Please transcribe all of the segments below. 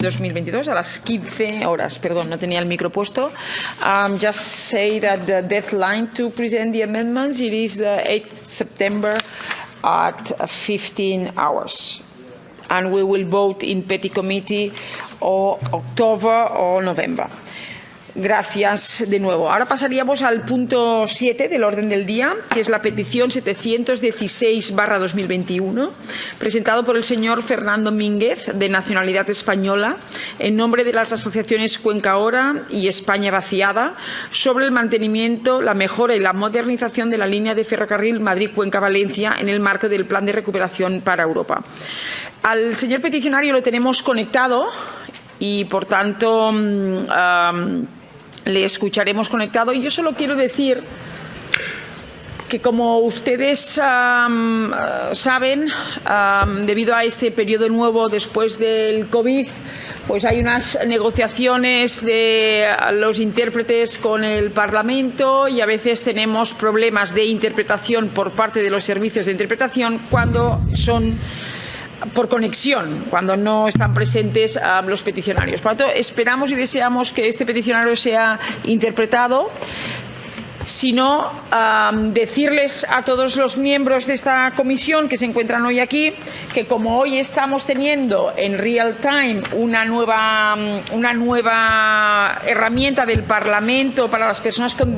2022 a las 15 horas. Perdón, no tenía el micro puesto. Just say that the deadline to present the amendments, it is the 8th September at 15 hours. And we will vote in Petty Committee or October or November. Gracias de nuevo. Ahora pasaríamos al punto 7 del orden del día, que es la petición 716/2021, presentado por el señor Fernando Mínguez, de nacionalidad española, en nombre de las asociaciones Cuenca Ahora y España Vaciada, sobre el mantenimiento, la mejora y la modernización de la línea de ferrocarril Madrid-Cuenca-Valencia en el marco del Plan de Recuperación para Europa. Al señor peticionario lo tenemos conectado y, por tanto, le escucharemos conectado. Y yo solo quiero decir que, como ustedes saben, debido a este periodo nuevo después del COVID, pues hay unas negociaciones de los intérpretes con el Parlamento y a veces tenemos problemas de interpretación por parte de los servicios de interpretación cuando son por conexión, cuando no están presentes los peticionarios. Por lo tanto, esperamos y deseamos que este peticionario sea interpretado. Si no, decirles a todos los miembros de esta comisión que se encuentran hoy aquí que, como hoy estamos teniendo en real time una nueva herramienta del Parlamento para las personas con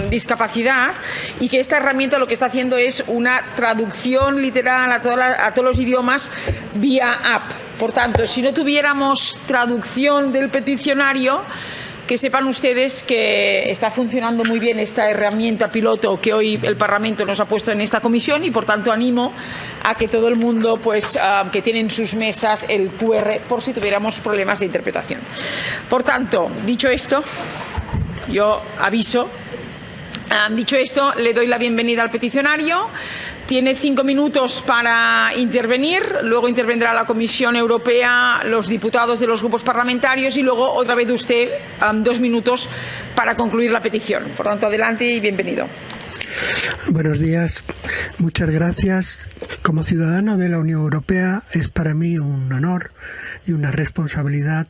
discapacidad, y que esta herramienta lo que está haciendo es una traducción literal a todos los idiomas vía app. Por tanto, si no tuviéramos traducción del peticionario, que sepan ustedes que está funcionando muy bien esta herramienta piloto que hoy el Parlamento nos ha puesto en esta comisión, y por tanto animo a que todo el mundo, pues, que tiene en sus mesas el QR, por si tuviéramos problemas de interpretación. Por tanto, dicho esto, yo aviso. Dicho esto, le doy la bienvenida al peticionario. Tiene 5 minutos para intervenir, luego intervendrá la Comisión Europea, los diputados de los grupos parlamentarios y luego otra vez usted 2 minutos para concluir la petición. Por tanto, adelante y bienvenido. Buenos días, muchas gracias. Como ciudadano de la Unión Europea es para mí un honor y una responsabilidad,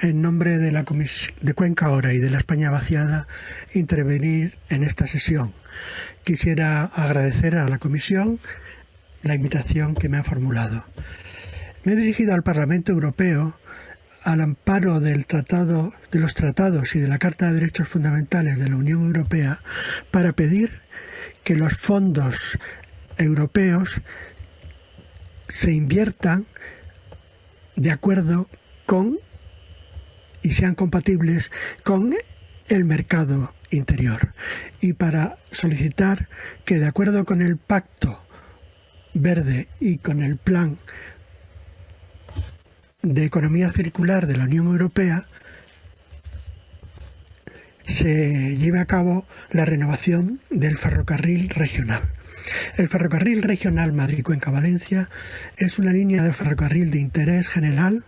en nombre de la Comisión de Cuenca Ahora y de la España Vaciada, intervenir en esta sesión. Quisiera agradecer a la Comisión la invitación que me ha formulado. Me he dirigido al Parlamento Europeo al amparo del Tratado, de los Tratados y de la Carta de Derechos Fundamentales de la Unión Europea, para pedir que los fondos europeos se inviertan de acuerdo con y sean compatibles con el mercado interior, y para solicitar que, de acuerdo con el Pacto Verde y con el Plan de Economía Circular de la Unión Europea, se lleve a cabo la renovación del ferrocarril regional. El ferrocarril regional Madrid-Cuenca-Valencia es una línea de ferrocarril de interés general.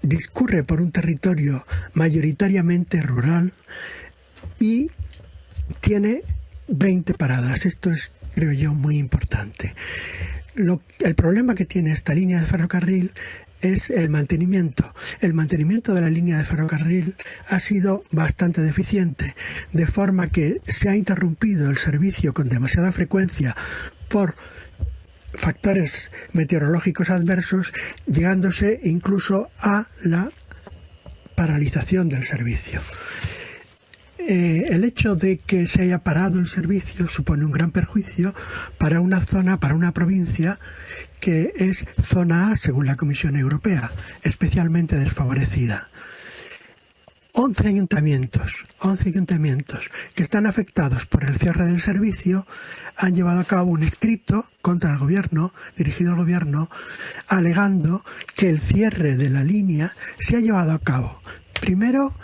Discurre por un territorio mayoritariamente rural y tiene 20 paradas. Esto es, creo yo, muy importante. El problema que tiene esta línea de ferrocarril es el mantenimiento. El mantenimiento de la línea de ferrocarril ha sido bastante deficiente, de forma que se ha interrumpido el servicio con demasiada frecuencia por factores meteorológicos adversos, llegándose incluso a la paralización del servicio. El hecho de que se haya parado el servicio supone un gran perjuicio para una zona, para una provincia que es zona A según la Comisión Europea, especialmente desfavorecida. 11 ayuntamientos que están afectados por el cierre del servicio han llevado a cabo un escrito contra el gobierno, dirigido al gobierno, alegando que el cierre de la línea se ha llevado a cabo, primero,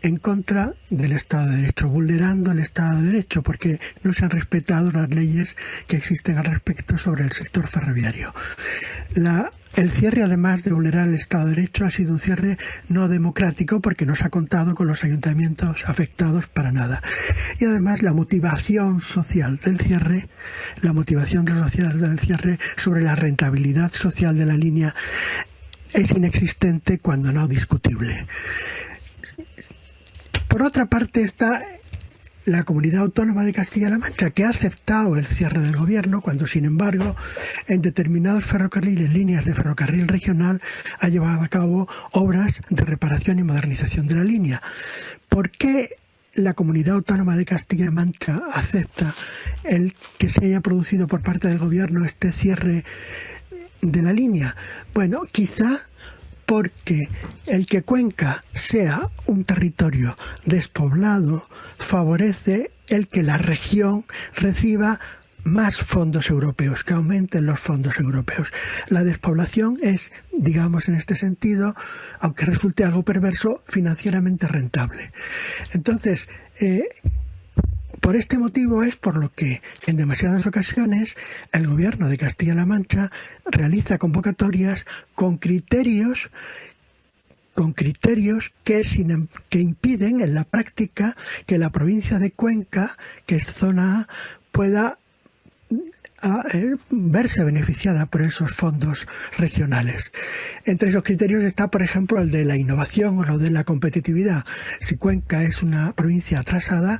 en contra del Estado de Derecho, vulnerando el Estado de Derecho, porque no se han respetado las leyes que existen al respecto sobre el sector ferroviario. El cierre, además de vulnerar el Estado de Derecho, ha sido un cierre no democrático, porque no se ha contado con los ayuntamientos afectados para nada. Y además la motivación social del cierre, sobre la rentabilidad social de la línea, es inexistente cuando no discutible. Por otra parte está la Comunidad Autónoma de Castilla-La Mancha, que ha aceptado el cierre del gobierno cuando, sin embargo, en determinados ferrocarriles, líneas de ferrocarril regional, ha llevado a cabo obras de reparación y modernización de la línea. ¿Por qué la Comunidad Autónoma de Castilla-La Mancha acepta el que se haya producido por parte del gobierno este cierre de la línea? Bueno, quizá porque el que Cuenca sea un territorio despoblado favorece el que la región reciba más fondos europeos, que aumenten los fondos europeos. La despoblación es, digamos en este sentido, aunque resulte algo perverso, financieramente rentable. Entonces, por este motivo es por lo que en demasiadas ocasiones el gobierno de Castilla-La Mancha realiza convocatorias con criterios que impiden en la práctica que la provincia de Cuenca, que es zona A, pueda verse beneficiada por esos fondos regionales. Entre esos criterios está, por ejemplo, el de la innovación o lo de la competitividad. Si Cuenca es una provincia atrasada,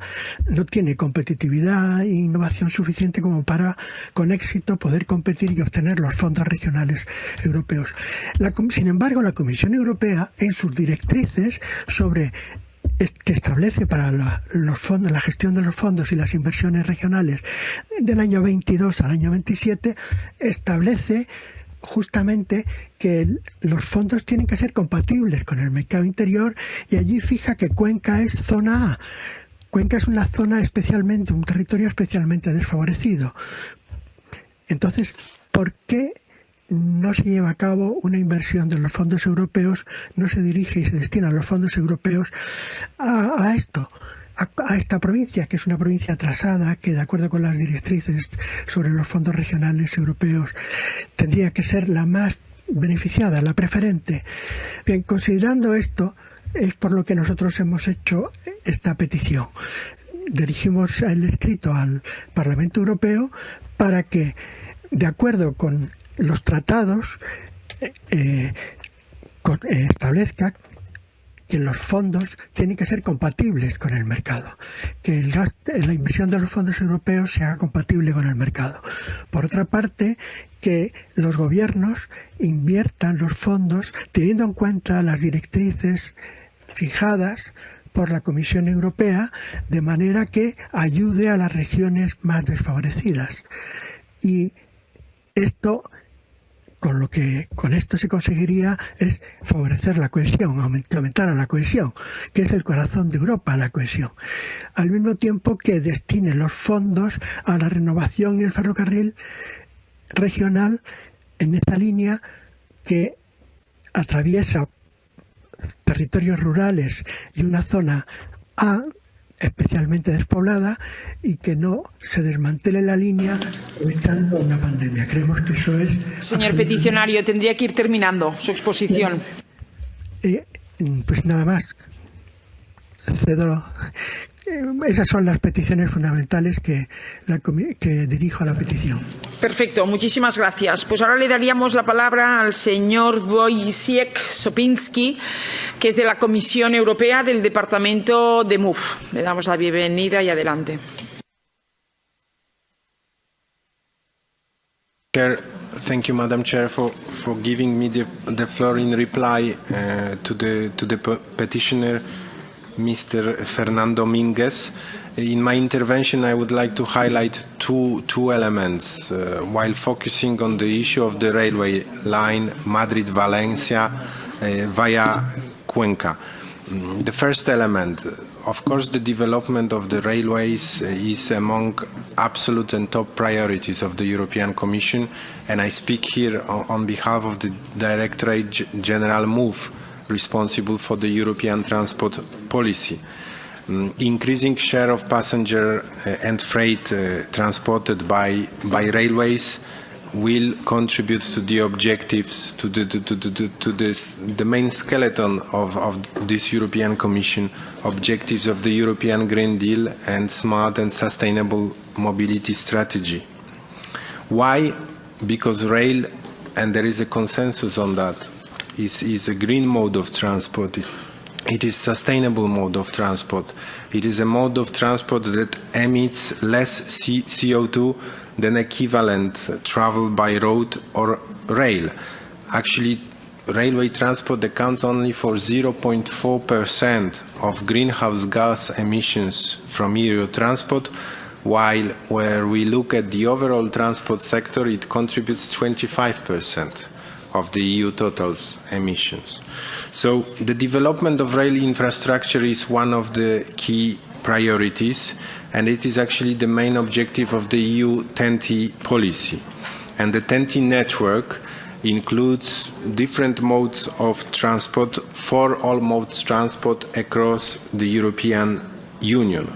no tiene competitividad e innovación suficiente como para, con éxito, poder competir y obtener los fondos regionales europeos. Sin embargo, la Comisión Europea, en sus directrices que establece para los fondos, la gestión de los fondos y las inversiones regionales del año 22 al año 27, establece justamente que los fondos tienen que ser compatibles con el mercado interior, y allí fija que Cuenca es zona A. Cuenca es un territorio especialmente desfavorecido. Entonces, ¿por qué no se lleva a cabo una inversión de los fondos europeos, no se dirige y se destina los fondos europeos a esta provincia, que es una provincia atrasada, que de acuerdo con las directrices sobre los fondos regionales europeos tendría que ser la más beneficiada, la preferente? Bien, considerando esto, es por lo que nosotros hemos hecho esta petición. Dirigimos el escrito al Parlamento Europeo para que, de acuerdo con los tratados, establezca que los fondos tienen que ser compatibles con el mercado, que la inversión de los fondos europeos sea compatible con el mercado. Por otra parte, que los gobiernos inviertan los fondos teniendo en cuenta las directrices fijadas por la Comisión Europea, de manera que ayude a las regiones más desfavorecidas. Y esto, con esto se conseguiría es favorecer la cohesión, aumentar la cohesión, que es el corazón de Europa, la cohesión. Al mismo tiempo que destine los fondos a la renovación y el ferrocarril regional en esta línea que atraviesa territorios rurales y una zona A especialmente despoblada, y que no se desmantele la línea evitando una pandemia. Creemos que eso es... Señor peticionario, tendría que ir terminando su exposición. Pues nada más. Cedo. Esas son las peticiones fundamentales que dirijo a la petición. Perfecto, muchísimas gracias. Pues ahora le daríamos la palabra al señor Wojciech Sopinski, que es de la Comisión Europea del Departamento de MUF. Le damos la bienvenida y adelante. Thank you, Madam Chair, for giving me the floor in reply to the petitioner, Mr. Fernando Minguez. In my intervention, I would like to highlight two elements while focusing on the issue of the railway line Madrid-Valencia via Cuenca. The first element, of course, the development of the railways is among absolute and top priorities of the European Commission, and I speak here on behalf of the Directorate General MOVE, responsible for the European transport policy. Increasing share of passenger and freight transported by railways will contribute to the objectives, to the main skeleton of this European Commission, objectives of the European Green Deal and smart and sustainable mobility strategy. Why? Because rail, and there is a consensus on that, is a green mode of transport. It is sustainable mode of transport. It is a mode of transport that emits less CO2 than equivalent travel by road or rail. Actually, railway transport accounts only for 0.4% of greenhouse gas emissions from aerial transport, while where we look at the overall transport sector, it contributes 25% of the EU total's emissions. So the development of rail infrastructure is one of the key priorities, and it is actually the main objective of the EU TEN-T policy. And the TEN-T network includes different modes of transport for all modes of transport across the European Union.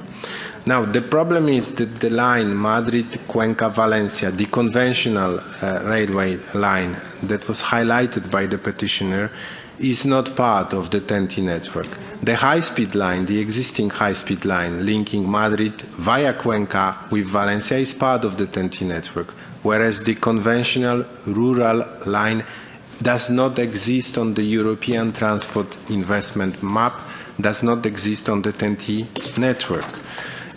Now, the problem is that the line Madrid-Cuenca-Valencia, the conventional railway line that was highlighted by the petitioner, is not part of the TEN-T network. The high-speed line, the existing high-speed line linking Madrid via Cuenca with Valencia, is part of the TEN-T network, whereas the conventional rural line does not exist on the European transport investment map, does not exist on the TEN-T network.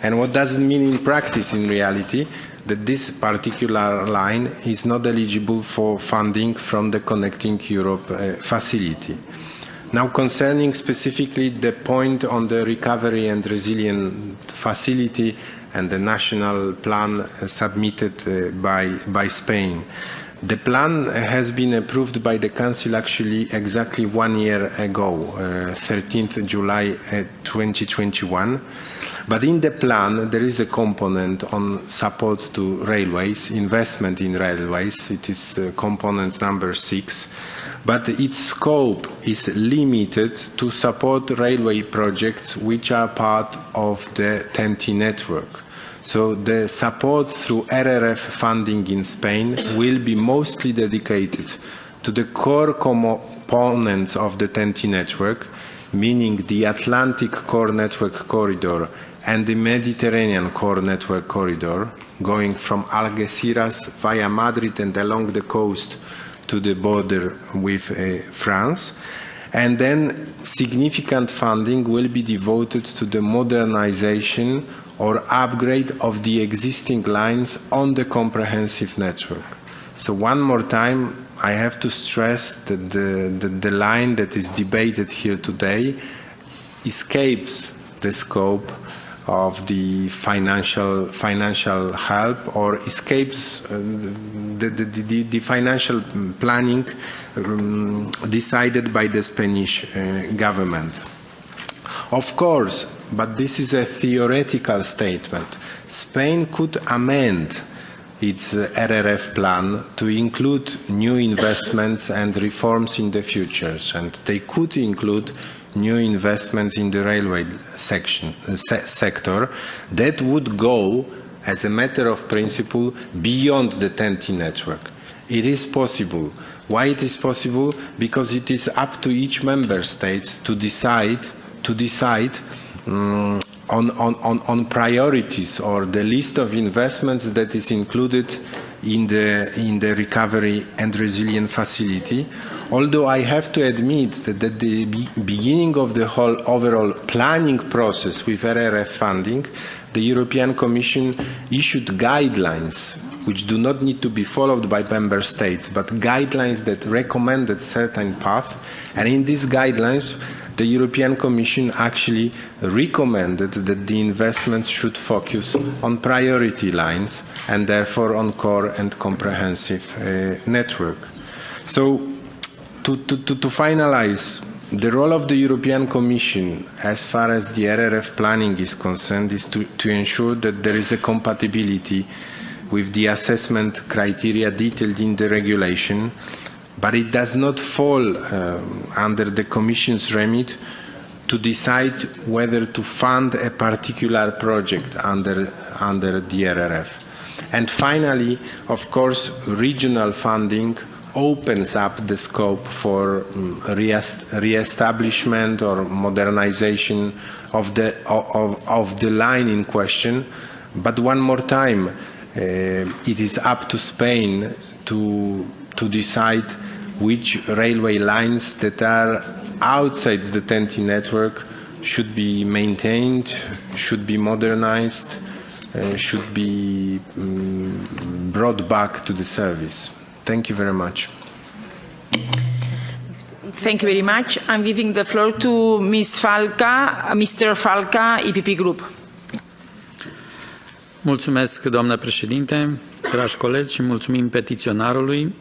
And what does it mean in practice, in reality? That this particular line is not eligible for funding from the Connecting Europe facility. Now, concerning specifically the point on the Recovery and Resilience Facility and the national plan submitted by Spain. The plan has been approved by the Council actually exactly 1 year ago, 13th July 2021. But in the plan, there is a component on support to railways, investment in railways. It is component number 6. But its scope is limited to support railway projects which are part of the TEN-T network. So the support through RRF funding in Spain will be mostly dedicated to the core components of the TEN-T network, meaning the Atlantic Core Network Corridor and the Mediterranean Core Network Corridor, going from Algeciras via Madrid and along the coast to the border with France. And then significant funding will be devoted to the modernization or upgrade of the existing lines on the comprehensive network. So one more time, I have to stress that the line that is debated here today escapes the scope of the financial help, or escapes the financial planning decided by the Spanish government. Of course, but this is a theoretical statement. Spain could amend its RRF plan to include new investments and reforms in the future, and they could include new investments in the railway sector that would go, as a matter of principle, beyond the TEN-T network. It is possible. Why it is possible? Because it is up to each member state to decide on priorities or the list of investments that is included in the Recovery and Resilience Facility. Although I have to admit that at the beginning of the whole overall planning process with RRF funding, the European Commission issued guidelines which do not need to be followed by member states, but guidelines that recommended certain path. And in these guidelines, the European Commission actually recommended that the investments should focus on priority lines and therefore on core and comprehensive network. So to finalize, the role of the European Commission as far as the RRF planning is concerned is to ensure that there is a compatibility with the assessment criteria detailed in the regulation, but it does not fall under the Commission's remit to decide whether to fund a particular project under the RRF. And finally, of course, regional funding opens up the scope for re-establishment or modernization of the line in question. But one more time, it is up to Spain to decide which railway lines that are outside the TEN-T network should be maintained, should be modernized, should be brought back to the service. Thank you very much. Thank you very much. I'm giving the floor to Ms. Falca, Mr. Falca, EPP Group. Mulțumesc, doamnă președinte, dragi colegi, și mulțumim petiționarului.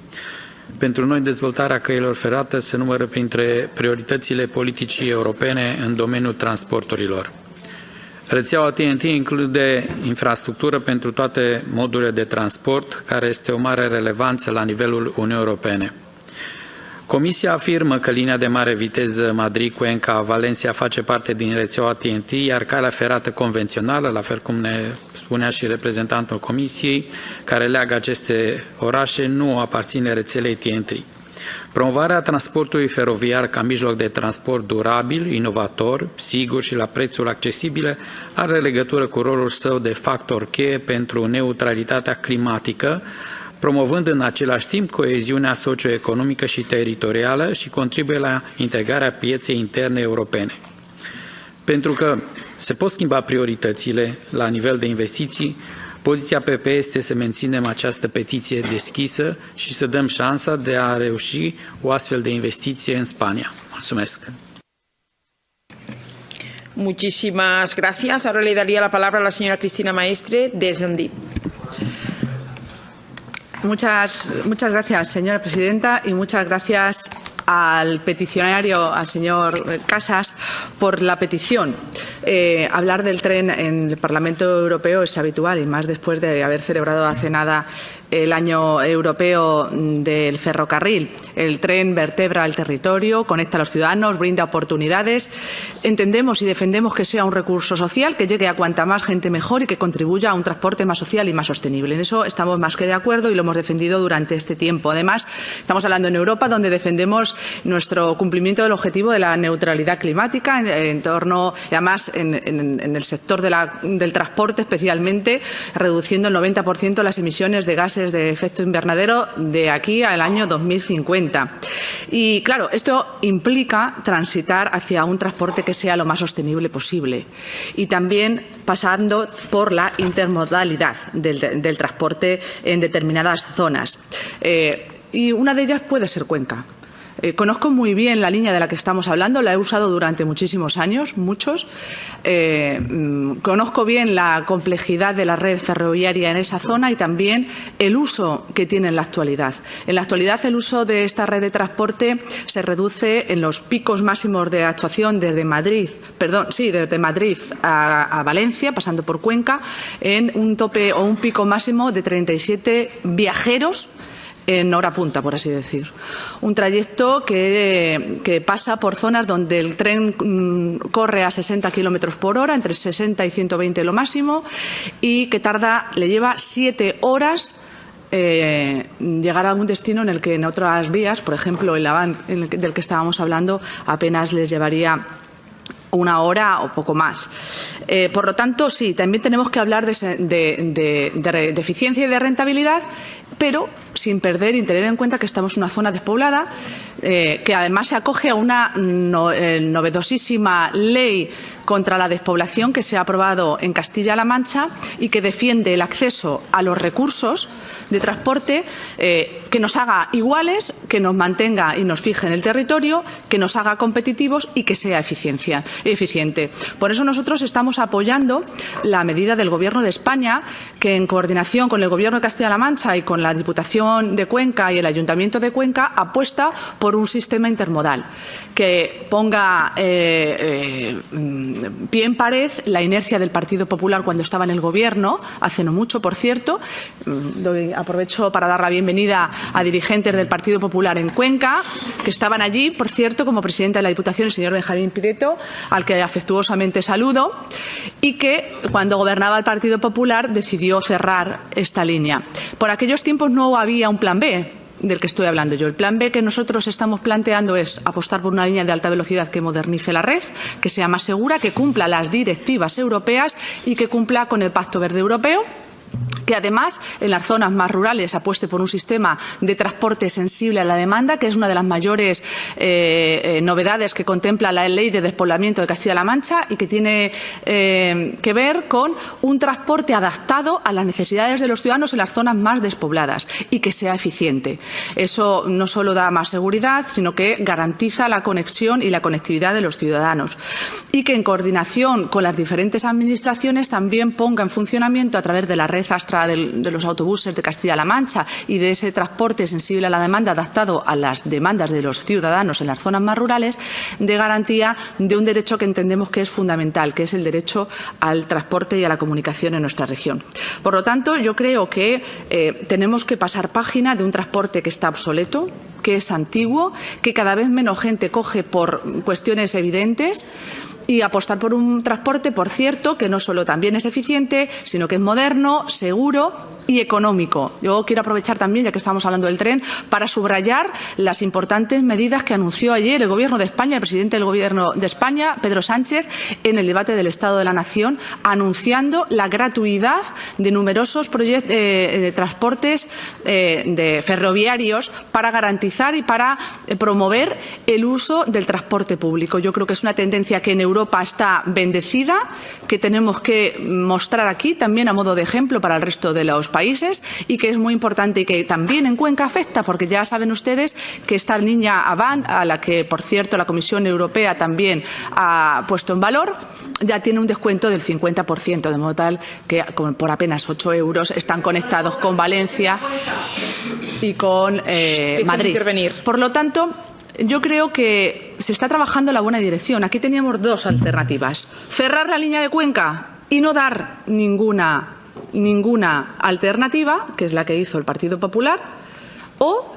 Pentru noi, dezvoltarea căilor ferate se numără printre prioritățile politicii europene în domeniul transporturilor. Rețeaua TEN-T include infrastructură pentru toate modurile de transport, care este o mare relevanță la nivelul Uniunii Europene. Comisia afirmă că linia de mare viteză Madrid-Cuenca-Valencia face parte din rețeaua TEN-T, iar calea ferată convențională, la fel cum ne spunea și reprezentantul Comisiei, care leagă aceste orașe, nu aparține rețelei TEN-T. Promovarea transportului feroviar ca mijloc de transport durabil, inovator, sigur și la prețuri accesibile are legătură cu rolul său de factor cheie pentru neutralitatea climatică, promovând în același timp coeziunea socioeconomică și teritorială și contribuie la integrarea pieței interne europene. Pentru că se pot schimba prioritățile la nivel de investiții, poziția PP este să menținem această petiție deschisă și să dăm șansa de a reuși o astfel de investiție în Spania. Mulțumesc! Muchísimas gracias. Ahora le daría la palabra a la señora Cristina Maestre, de S&D. Muchas gracias, señora presidenta, y muchas gracias al peticionario, al señor Casas, por la petición. Hablar del tren en el Parlamento Europeo es habitual, y más después de haber celebrado hace nada el Año Europeo del Ferrocarril. El tren vertebra el territorio, conecta a los ciudadanos, brinda oportunidades. Entendemos y defendemos que sea un recurso social, que llegue a cuanta más gente mejor y que contribuya a un transporte más social y más sostenible. En eso estamos más que de acuerdo y lo hemos defendido durante este tiempo. Además, estamos hablando en Europa, donde defendemos nuestro cumplimiento del objetivo de la neutralidad climática en torno, además, en el sector del transporte especialmente, reduciendo el 90% las emisiones de gases de efecto invernadero de aquí al año 2050. Y claro, esto implica transitar hacia un transporte que sea lo más sostenible posible y también pasando por la intermodalidad del transporte en determinadas zonas. Y una de ellas puede ser Cuenca. Conozco muy bien la línea de la que estamos hablando, la he usado durante muchísimos años, muchos. Conozco bien la complejidad de la red ferroviaria en esa zona y también el uso que tiene en la actualidad. En la actualidad, el uso de esta red de transporte se reduce en los picos máximos de actuación desde Madrid a Valencia, pasando por Cuenca, en un tope o un pico máximo de 37 viajeros en hora punta, por así decir. Un trayecto que pasa por zonas donde el tren corre a 60 kilómetros por hora, entre 60 y 120 lo máximo, y que le lleva 7 horas llegar a un destino en el que en otras vías, por ejemplo el Avant del que estábamos hablando, apenas les llevaría 1 hora o poco más. Por lo tanto, sí, también tenemos que hablar de eficiencia y de rentabilidad, pero sin perder y tener en cuenta que estamos en una zona despoblada, que además se acoge a una novedosísima ley contra la despoblación que se ha aprobado en Castilla-La Mancha y que defiende el acceso a los recursos de transporte, que nos haga iguales, que nos mantenga y nos fije en el territorio, que nos haga competitivos y que sea eficiente. Por eso nosotros estamos apoyando la medida del Gobierno de España, que en coordinación con el Gobierno de Castilla-La Mancha y con la Diputación de Cuenca y el Ayuntamiento de Cuenca, apuesta por un sistema intermodal que ponga pie en pared la inercia del Partido Popular cuando estaba en el Gobierno, hace no mucho, por cierto. Aprovecho para dar la bienvenida a dirigentes del Partido Popular en Cuenca, que estaban allí, por cierto, como presidente de la Diputación, el señor Benjamín Pireto, al que afectuosamente saludo, y que cuando gobernaba el Partido Popular decidió cerrar esta línea. Por aquellos tiempos no había un plan B del que estoy hablando yo. El plan B que nosotros estamos planteando es apostar por una línea de alta velocidad que modernice la red, que sea más segura, que cumpla las directivas europeas y que cumpla con el Pacto Verde Europeo. que además en las zonas más rurales apueste por un sistema de transporte sensible a la demanda, que es una de las mayores novedades que contempla la Ley de Despoblamiento de Castilla-La Mancha y que tiene que ver con un transporte adaptado a las necesidades de los ciudadanos en las zonas más despobladas y que sea eficiente. Eso no solo da más seguridad, sino que garantiza la conexión y la conectividad de los ciudadanos y que en coordinación con las diferentes administraciones también ponga en funcionamiento a través de la red Astra de los autobuses de Castilla-La Mancha y de ese transporte sensible a la demanda adaptado a las demandas de los ciudadanos en las zonas más rurales, de garantía de un derecho que entendemos que es fundamental, que es el derecho al transporte y a la comunicación en nuestra región. Por lo tanto, yo creo que tenemos que pasar página de un transporte que está obsoleto, que es antiguo, que cada vez menos gente coge por cuestiones evidentes, y apostar por un transporte, por cierto, que no solo también es eficiente, sino que es moderno, seguro y económico. Yo quiero aprovechar también, ya que estamos hablando del tren, para subrayar las importantes medidas que anunció ayer el Gobierno de España, el presidente del Gobierno de España, Pedro Sánchez, en el debate del Estado de la Nación, anunciando la gratuidad de numerosos proyectos de transportes de ferroviarios para garantizar y para promover el uso del transporte público. Yo creo que es una tendencia que en Europa está bendecida, que tenemos que mostrar aquí también a modo de ejemplo para el resto de los países y que es muy importante y que también en Cuenca afecta, porque ya saben ustedes que esta línea Avant, a la que, por cierto, la Comisión Europea también ha puesto en valor, ya tiene un descuento del 50%, de modo tal que por apenas 8 euros están conectados con Valencia y con Madrid. Por lo tanto, yo creo que se está trabajando en la buena dirección. Aquí teníamos dos alternativas: cerrar la línea de Cuenca y no dar ninguna alternativa, que es la que hizo el Partido Popular, o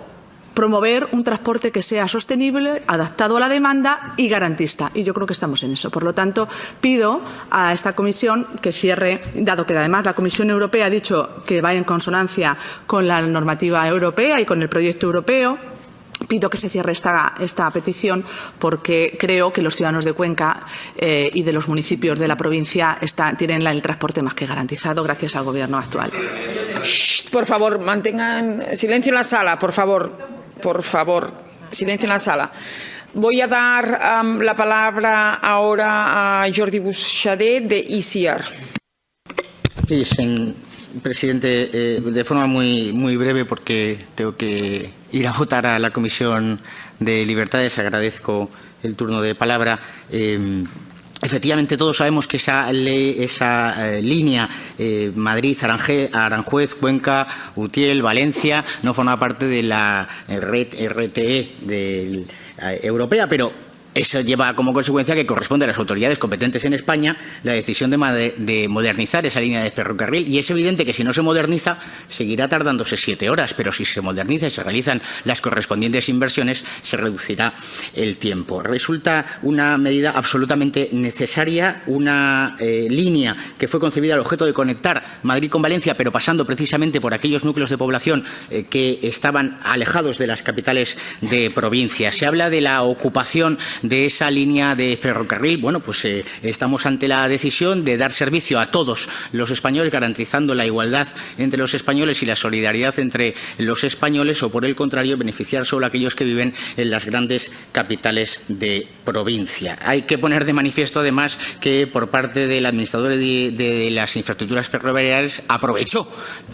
promover un transporte que sea sostenible, adaptado a la demanda y garantista. Y yo creo que estamos en eso. Por lo tanto, pido a esta comisión que cierre, dado que además la Comisión Europea ha dicho que va en consonancia con la normativa europea y con el proyecto europeo, pido que se cierre esta petición, porque creo que los ciudadanos de Cuenca y de los municipios de la provincia tienen el transporte más que garantizado gracias al Gobierno actual. Por favor, mantengan silencio en la sala, por favor. Por favor, silencio en la sala. Voy a dar la palabra ahora a Jordi Buixader de ICR. Sí, presidente, de forma muy breve, porque tengo que ir a votar a la Comisión de Libertades. Agradezco el turno de palabra. Efectivamente, todos sabemos que esa línea Madrid, Aranjuez, Cuenca, Utiel, Valencia no forma parte de la red RTE europea, pero eso lleva como consecuencia que corresponde a las autoridades competentes en España la decisión de modernizar esa línea de ferrocarril, y es evidente que si no se moderniza seguirá tardándose 7 horas, pero si se moderniza y se realizan las correspondientes inversiones se reducirá el tiempo. Resulta una medida absolutamente necesaria, una línea que fue concebida al objeto de conectar Madrid con Valencia, pero pasando precisamente por aquellos núcleos de población que estaban alejados de las capitales de provincia. Se habla de la ocupación de esa línea de ferrocarril. Bueno, pues estamos ante la decisión de dar servicio a todos los españoles, garantizando la igualdad entre los españoles y la solidaridad entre los españoles, o por el contrario, beneficiar solo a aquellos que viven en las grandes capitales de provincia. Hay que poner de manifiesto, además, que por parte del administrador de las infraestructuras ferroviarias aprovechó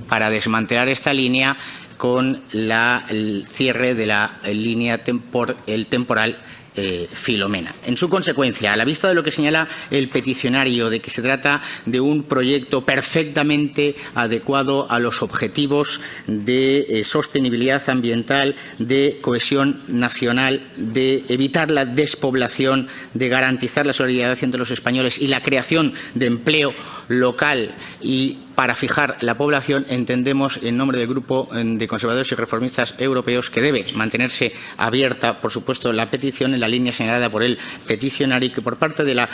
para desmantelar esta línea con el cierre de la línea temporal Filomena. En su consecuencia, a la vista de lo que señala el peticionario, de que se trata de un proyecto perfectamente adecuado a los objetivos de sostenibilidad ambiental, de cohesión nacional, de evitar la despoblación, de garantizar la solidaridad entre los españoles y la creación de empleo local y para fijar la población, entendemos, en nombre del Grupo de Conservadores y Reformistas Europeos, que debe mantenerse abierta, por supuesto, la petición en la línea señalada por el peticionario, y que por parte de la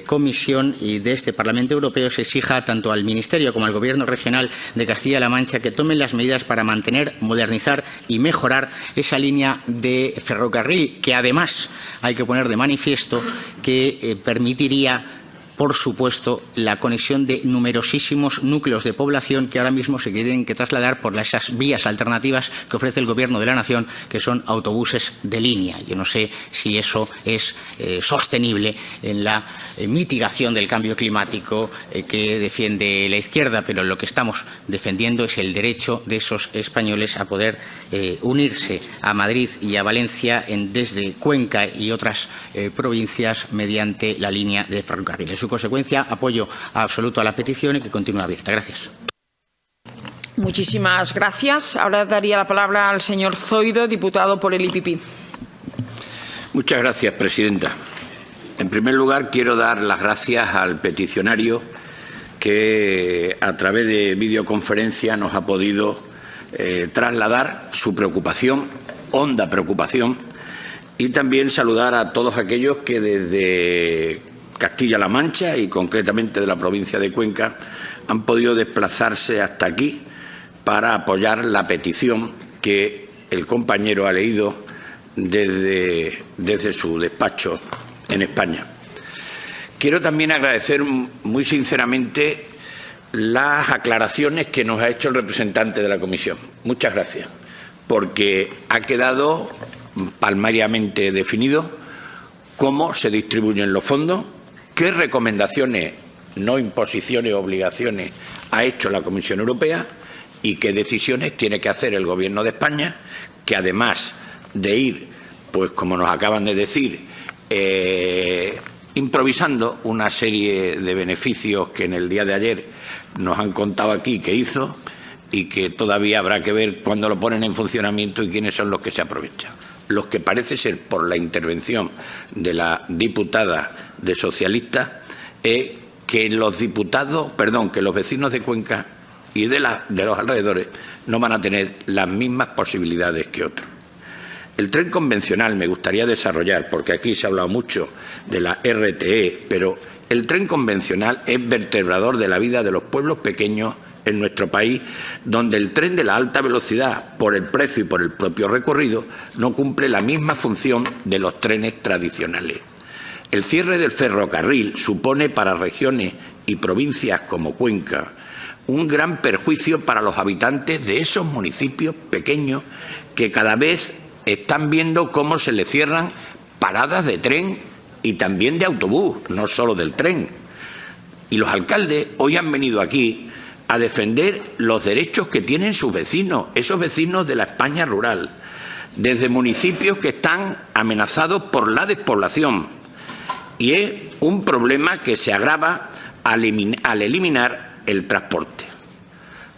Comisión y de este Parlamento Europeo se exija tanto al Ministerio como al Gobierno regional de Castilla-La Mancha que tomen las medidas para mantener, modernizar y mejorar esa línea de ferrocarril, que además hay que poner de manifiesto que permitiría por supuesto, la conexión de numerosísimos núcleos de población que ahora mismo se tienen que trasladar por esas vías alternativas que ofrece el Gobierno de la Nación, que son autobuses de línea. Yo no sé si eso es sostenible en la mitigación del cambio climático que defiende la izquierda, pero lo que estamos defendiendo es el derecho de esos españoles a poder unirse a Madrid y a Valencia desde Cuenca y otras provincias mediante la línea de ferrocarril. En su consecuencia, apoyo absoluto a la petición y que continúe abierta. Gracias. Muchísimas gracias. Ahora daría la palabra al señor Zoido, diputado por el IPP. Muchas gracias, presidenta. En primer lugar, quiero dar las gracias al peticionario que, a través de videoconferencia, nos ha podido trasladar su preocupación, honda preocupación, y también saludar a todos aquellos que desde Castilla-La Mancha y concretamente de la provincia de Cuenca han podido desplazarse hasta aquí para apoyar la petición que el compañero ha leído desde su despacho en España. Quiero también agradecer muy sinceramente las aclaraciones que nos ha hecho el representante de la Comisión. Muchas gracias, porque ha quedado palmariamente definido cómo se distribuyen los fondos, qué recomendaciones, no imposiciones o obligaciones, ha hecho la Comisión Europea y qué decisiones tiene que hacer el Gobierno de España, que además de ir, pues como nos acaban de decir, improvisando una serie de beneficios que en el día de ayer nos han contado aquí que hizo y que todavía habrá que ver cuándo lo ponen en funcionamiento y quiénes son los que se aprovechan. Los que parece ser, por la intervención de la diputada de Socialistas, es que los vecinos de Cuenca y de los alrededores no van a tener las mismas posibilidades que otros. El tren convencional me gustaría desarrollar, porque aquí se ha hablado mucho de la RTE, pero el tren convencional es vertebrador de la vida de los pueblos pequeños en nuestro país, donde el tren de la alta velocidad, por el precio y por el propio recorrido, no cumple la misma función de los trenes tradicionales. El cierre del ferrocarril supone para regiones y provincias como Cuenca un gran perjuicio para los habitantes de esos municipios pequeños que cada vez están viendo cómo se les cierran paradas de tren y también de autobús, no solo del tren. Y los alcaldes hoy han venido aquí a defender los derechos que tienen sus vecinos, esos vecinos de la España rural, desde municipios que están amenazados por la despoblación. Y es un problema que se agrava al eliminar el transporte.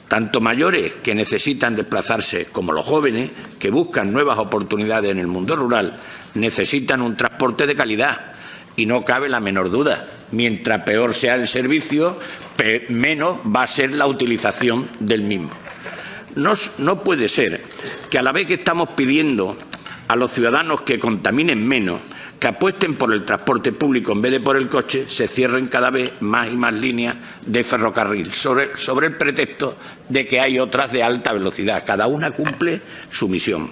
Tanto mayores que necesitan desplazarse como los jóvenes que buscan nuevas oportunidades en el mundo rural necesitan un transporte de calidad. Y no cabe la menor duda, mientras peor sea el servicio, menos va a ser la utilización del mismo. No puede ser que a la vez que estamos pidiendo a los ciudadanos que contaminen menos, que apuesten por el transporte público en vez de por el coche, se cierren cada vez más y más líneas de ferrocarril, sobre el pretexto de que hay otras de alta velocidad. Cada una cumple su misión.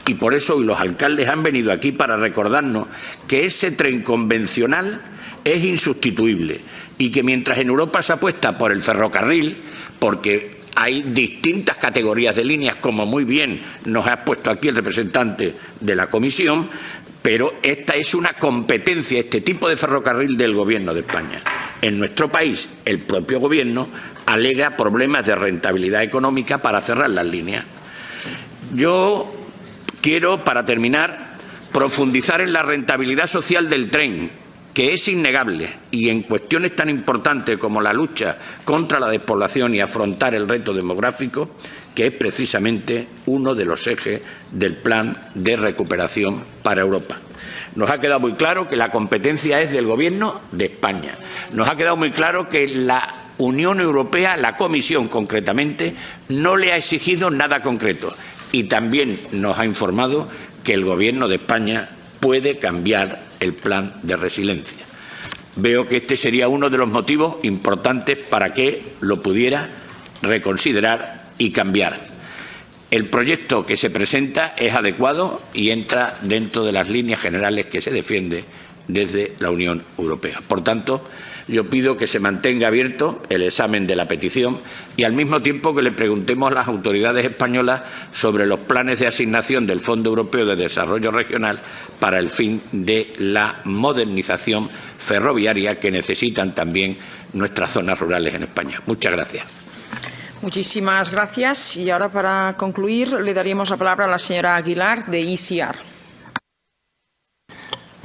Y por eso hoy los alcaldes han venido aquí para recordarnos que ese tren convencional es insustituible y que mientras en Europa se apuesta por el ferrocarril, porque hay distintas categorías de líneas, como muy bien nos ha expuesto aquí el representante de la Comisión, pero esta es una competencia, este tipo de ferrocarril, del Gobierno de España. En nuestro país, el propio Gobierno alega problemas de rentabilidad económica para cerrar las líneas. Yo quiero, para terminar, profundizar en la rentabilidad social del tren, que es innegable, y en cuestiones tan importantes como la lucha contra la despoblación y afrontar el reto demográfico, que es precisamente uno de los ejes del Plan de Recuperación para Europa. Nos ha quedado muy claro que la competencia es del Gobierno de España. Nos ha quedado muy claro que la Unión Europea, la Comisión concretamente, no le ha exigido nada concreto. Y también nos ha informado que el Gobierno de España puede cambiar el plan de resiliencia. Veo que este sería uno de los motivos importantes para que lo pudiera reconsiderar y cambiar. El proyecto que se presenta es adecuado y entra dentro de las líneas generales que se defiende desde la Unión Europea. Por tanto, yo pido que se mantenga abierto el examen de la petición y al mismo tiempo que le preguntemos a las autoridades españolas sobre los planes de asignación del Fondo Europeo de Desarrollo Regional para el fin de la modernización ferroviaria que necesitan también nuestras zonas rurales en España. Muchas gracias. Muchísimas gracias. Y ahora, para concluir, le daríamos la palabra a la señora Aguilar, de ECR.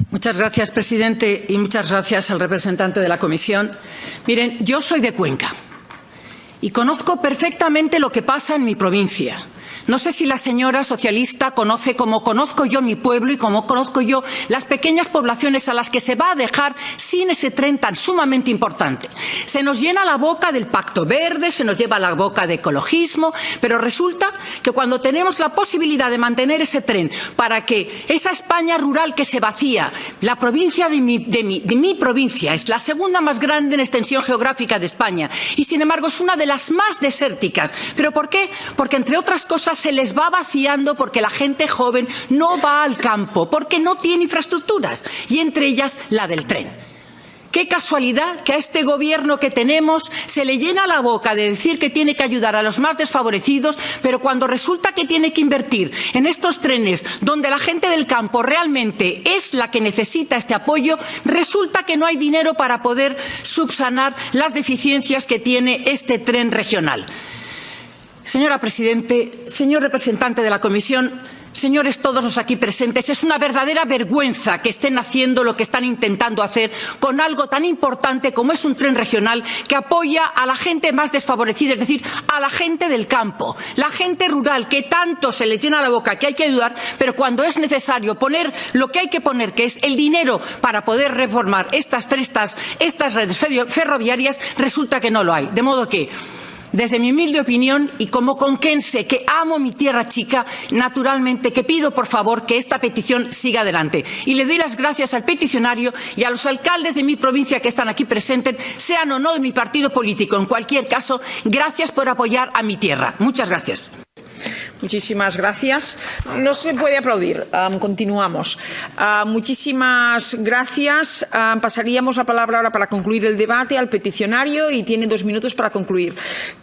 Muchas gracias, presidente, y muchas gracias al representante de la Comisión. Miren, yo soy de Cuenca y conozco perfectamente lo que pasa en mi provincia. No sé si la señora socialista conoce como conozco yo mi pueblo y como conozco yo las pequeñas poblaciones a las que se va a dejar sin ese tren tan sumamente importante. Se nos llena la boca del Pacto Verde, se nos lleva la boca de ecologismo, pero resulta que cuando tenemos la posibilidad de mantener ese tren para que esa España rural que se vacía, la provincia de mi provincia es la segunda más grande en extensión geográfica de España y sin embargo es una de las más desérticas. ¿Pero por qué? Porque entre otras cosas se les va vaciando porque la gente joven no va al campo, porque no tiene infraestructuras, y entre ellas la del tren. Qué casualidad que a este gobierno que tenemos se le llena la boca de decir que tiene que ayudar a los más desfavorecidos, pero cuando resulta que tiene que invertir en estos trenes donde la gente del campo realmente es la que necesita este apoyo, resulta que no hay dinero para poder subsanar las deficiencias que tiene este tren regional. Señora Presidente, señor representante de la Comisión, señores todos los aquí presentes, es una verdadera vergüenza que estén haciendo lo que están intentando hacer con algo tan importante como es un tren regional que apoya a la gente más desfavorecida, es decir, a la gente del campo, la gente rural, que tanto se les llena la boca que hay que ayudar, pero cuando es necesario poner lo que hay que poner, que es el dinero para poder reformar estas redes ferroviarias, resulta que no lo hay. De modo que, desde mi humilde opinión y como conquense que amo mi tierra chica, naturalmente que pido por favor que esta petición siga adelante. Y le doy las gracias al peticionario y a los alcaldes de mi provincia que están aquí presentes, sean o no de mi partido político. En cualquier caso, gracias por apoyar a mi tierra. Muchas gracias. Muchísimas gracias. No se puede aplaudir. Continuamos. Muchísimas gracias. Pasaríamos la palabra ahora para concluir el debate al peticionario y tiene 2 minutos para concluir.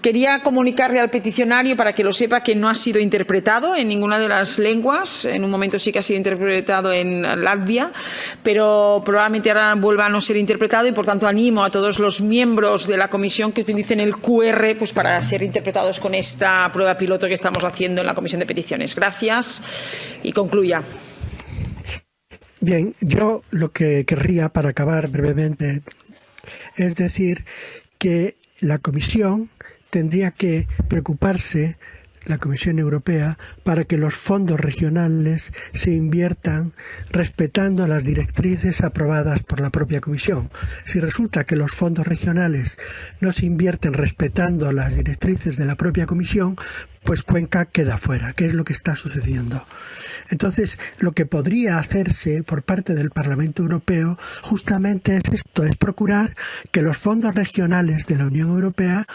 Quería comunicarle al peticionario, para que lo sepa, que no ha sido interpretado en ninguna de las lenguas. En un momento sí que ha sido interpretado en Latvia, pero probablemente ahora vuelva a no ser interpretado y, por tanto, animo a todos los miembros de la comisión que utilicen el QR pues, para ser interpretados con esta prueba piloto que estamos haciendo en la Comisión de Peticiones. Gracias y concluya. Bien, yo lo que querría, para acabar brevemente, es decir que la Comisión tendría que preocuparse, la Comisión Europea, para que los fondos regionales se inviertan respetando las directrices aprobadas por la propia Comisión. Si resulta que los fondos regionales no se invierten respetando las directrices de la propia Comisión, pues Cuenca queda fuera, que es lo que está sucediendo. Entonces, lo que podría hacerse por parte del Parlamento Europeo justamente es esto, es procurar que los fondos regionales de la Unión Europea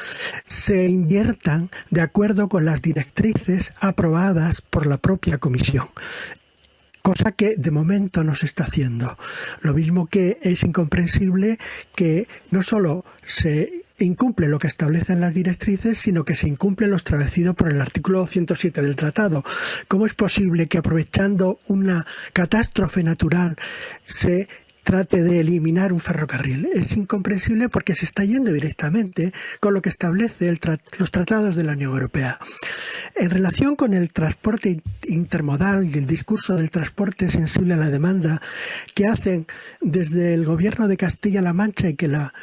se inviertan de acuerdo con las directrices aprobadas por la propia Comisión. Cosa que de momento no se está haciendo. Lo mismo que es incomprensible que no solo se incumple lo que establecen las directrices, sino que se incumple lo establecido por el artículo 107 del tratado. ¿Cómo es posible que, aprovechando una catástrofe natural, se trate de eliminar un ferrocarril? Es incomprensible porque se está yendo directamente con lo que establece los tratados de la Unión Europea. En relación con el transporte intermodal y el discurso del transporte sensible a la demanda que hacen desde el Gobierno de Castilla-La Mancha y que la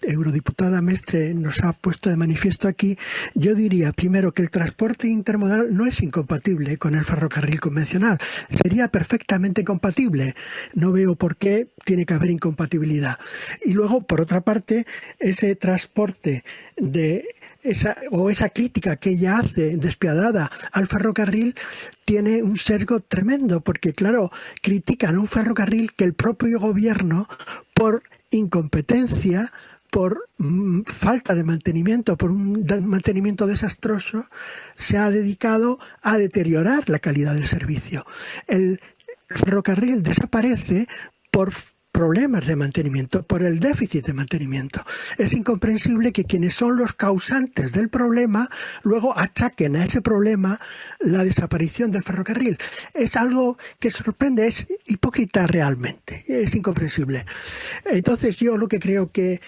eurodiputada Mestre nos ha puesto de manifiesto aquí, yo diría primero que el transporte intermodal no es incompatible con el ferrocarril convencional, sería perfectamente compatible, no veo por qué tiene que haber incompatibilidad. Y luego, por otra parte, ese transporte esa crítica que ella hace despiadada al ferrocarril tiene un sesgo tremendo, porque claro, critican a un ferrocarril que el propio gobierno, por incompetencia, por falta de mantenimiento, por un mantenimiento desastroso, se ha dedicado a deteriorar la calidad del servicio. El ferrocarril desaparece por problemas de mantenimiento, por el déficit de mantenimiento. Es incomprensible que quienes son los causantes del problema luego achaquen a ese problema la desaparición del ferrocarril. Es algo que sorprende, es hipócrita realmente, es incomprensible. Entonces yo lo que creo que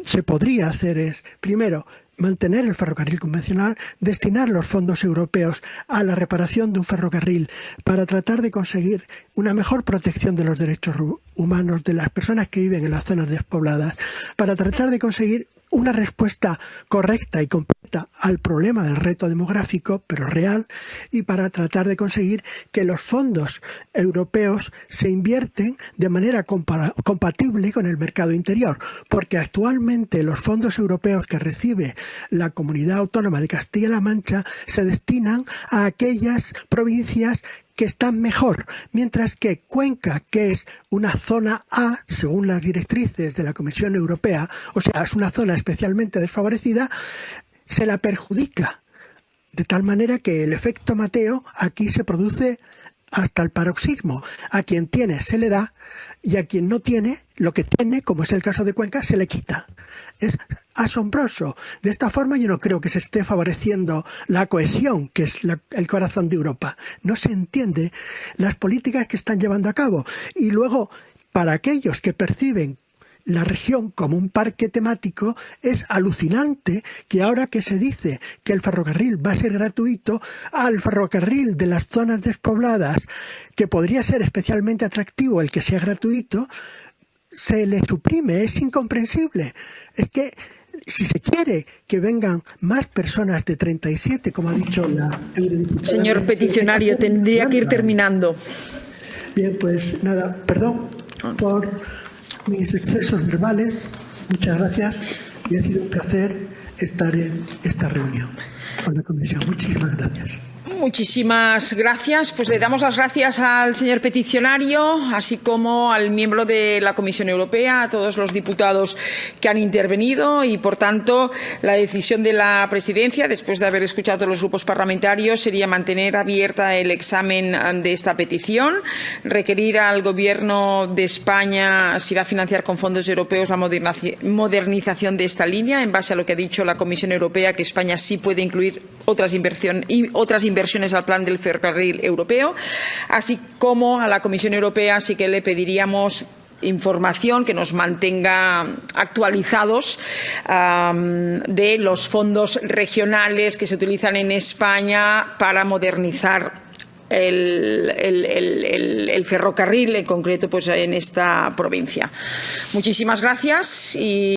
se podría hacer es, primero, mantener el ferrocarril convencional, destinar los fondos europeos a la reparación de un ferrocarril para tratar de conseguir una mejor protección de los derechos humanos de las personas que viven en las zonas despobladas, para tratar de conseguir una respuesta correcta y completa al problema del reto demográfico, pero real, y para tratar de conseguir que los fondos europeos se invierten de manera compatible con el mercado interior, porque actualmente los fondos europeos que recibe la Comunidad Autónoma de Castilla-La Mancha se destinan a aquellas provincias que están mejor, mientras que Cuenca, que es una zona A, según las directrices de la Comisión Europea, o sea, es una zona especialmente desfavorecida, se la perjudica. De tal manera que el efecto Mateo aquí se produce hasta el paroxismo. A quien tiene se le da y a quien no tiene, lo que tiene, como es el caso de Cuenca, se le quita. Es asombroso. De esta forma yo no creo que se esté favoreciendo la cohesión, que es el corazón de Europa. No se entiende las políticas que están llevando a cabo. Y luego, para aquellos que perciben la región como un parque temático, es alucinante que ahora que se dice que el ferrocarril va a ser gratuito, al ferrocarril de las zonas despobladas, que podría ser especialmente atractivo el que sea gratuito, se le suprime. Es incomprensible. Es que si se quiere que vengan más personas de 37, como ha dicho la eurodiputada... Señor peticionario, tendría que ir terminando. Bien, pues nada, perdón por mis excesos verbales. Muchas gracias y ha sido un placer estar en esta reunión con la Comisión. Muchísimas gracias. Muchísimas gracias. Pues le damos las gracias al señor peticionario, así como al miembro de la Comisión Europea, a todos los diputados que han intervenido y, por tanto, la decisión de la Presidencia, después de haber escuchado a todos los grupos parlamentarios, sería mantener abierta el examen de esta petición, requerir al Gobierno de España si va a financiar con fondos europeos la modernización de esta línea, en base a lo que ha dicho la Comisión Europea, que España sí puede incluir otras inversiones al plan del ferrocarril europeo, así como a la Comisión Europea sí que le pediríamos información que nos mantenga actualizados de los fondos regionales que se utilizan en España para modernizar el ferrocarril, en concreto pues en esta provincia. Muchísimas gracias y